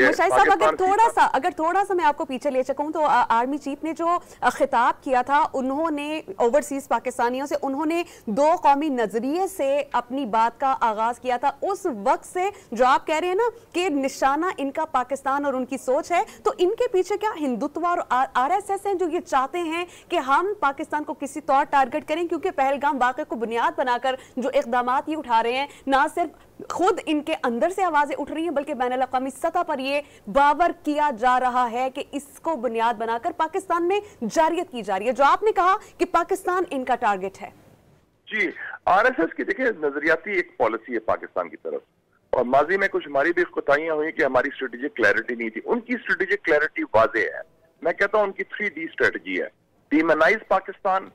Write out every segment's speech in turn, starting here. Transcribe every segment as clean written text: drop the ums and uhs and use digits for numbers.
मशाइर साहब, अगर थोड़ा सा मैं आपको पीछे ले सकूं तो आर्मी चीफ ने जो खिताब किया था, उन्होंने ओवरसीज पाकिस्तानियों से, उन्होंने दो कौमी नजरिए से अपनी बात का आगाज किया था। उस वक्त से जो आप कह रहे हैं ना कि निशाना इनका पाकिस्तान और उनकी सोच है, तो इनके पीछे क्या हिंदुत्व और आरएसएस हैं जो ये चाहते हैं कि हम पाकिस्तान को किसी तौर टारगेट करें? क्योंकि पहलगाम वाक़े को बुनियाद बनाकर जो इक़दामात ये उठा रहे हैं, ना सिर्फ खुद इनके अंदर से आवाजें उठ रही हैं, बल्कि बैनुल-अक़वामी सतह पर ये बावर किया जा रहा है कि इसको बुनियाद बनाकर पाकिस्तान में जारियत की जा रही है। जो आपने कहा कि पाकिस्तान इनका टारगेट है। जी, आरएसएस की देखिए नजरियाती एक पॉलिसी है पाकिस्तान की तरफ, और माजी में कुछ हमारी भी कोताहियां हुई कि हमारी स्ट्रेटेजिक क्लैरिटी नहीं थी। उनकी स्ट्रेटेजिक क्लैरिटी वाज़ेह है। मैं कहता हूं उनकी 3D स्ट्रेटजी है: डीमोनाइज पाकिस्तान,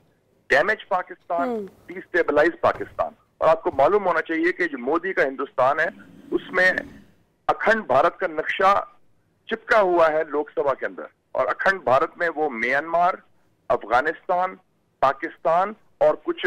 डैमेज पाकिस्तान, डिस्टेबलाइज पाकिस्तान। और आपको मालूम होना चाहिए कि जो मोदी का हिंदुस्तान है उसमें अखंड भारत का नक्शा चिपका हुआ है लोकसभा के अंदर, और अखंड भारत में वो म्यांमार, अफगानिस्तान, पाकिस्तान और कुछ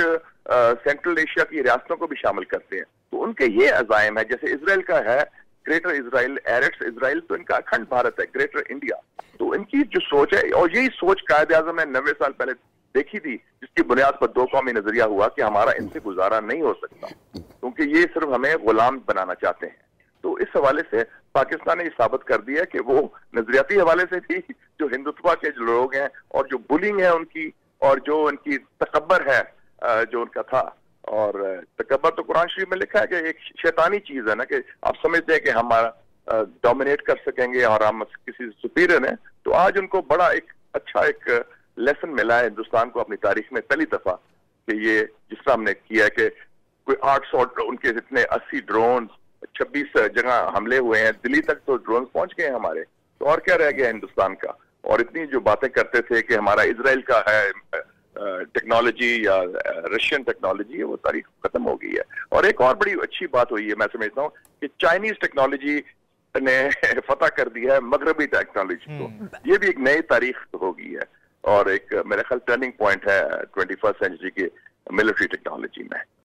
सेंट्रल एशिया की रियासतों को भी शामिल करते हैं। तो उनके ये अज़ाइम है, जैसे इसराइल का है ग्रेटर इसराइल, एरेक्स इसराइल, तो इनका अखंड भारत है, ग्रेटर इंडिया। तो इनकी जो सोच है, और यही सोच कायदे आज़म ने 90 साल पहले देखी थी, जिसकी बुनियाद पर दो कौमी नजरिया हुआ कि हमारा इनसे गुजारा नहीं हो सकता, क्योंकि ये सिर्फ हमें गुलाम बनाना चाहते हैं। तो इस हवाले से पाकिस्तान ने ये साबित कर दिया कि वो नजरियाती हवाले से भी जो हिंदुत्व के जो लोग हैं और जो बुलिंग है उनकी, और जो उनकी तकब्बर है जो उनका था, और तकब्बर तो कुरान शरीफ में लिखा है कि एक शैतानी चीज है ना, कि आप समझते हैं कि हमारा डोमिनेट कर सकेंगे और हम किसी सुपीरियर हैं। तो आज उनको बड़ा एक अच्छा एक लेसन मिला है हिंदुस्तान को अपनी तारीख में पहली दफा, कि ये जिस तरह हमने किया है कि कोई 800 उनके इतने 80 ड्रोन 26 जगह हमले हुए हैं, दिल्ली तक तो ड्रोन पहुंच गए हैं हमारे। तो और क्या रह गया हिंदुस्तान का? और इतनी जो बातें करते थे कि हमारा इजराइल का है टेक्नोलॉजी या रशियन टेक्नोलॉजी है, वो सारी खत्म हो गई है। और एक और बड़ी अच्छी बात हुई है, मैं समझता हूँ कि चाइनीज टेक्नोलॉजी ने फतह कर दिया है मगरबी टेक्नोलॉजी को। ये भी एक नई तारीख हो गई है, और एक मेरे ख्याल टर्निंग पॉइंट है 21st सेंचुरी की मिलिट्री टेक्नोलॉजी में।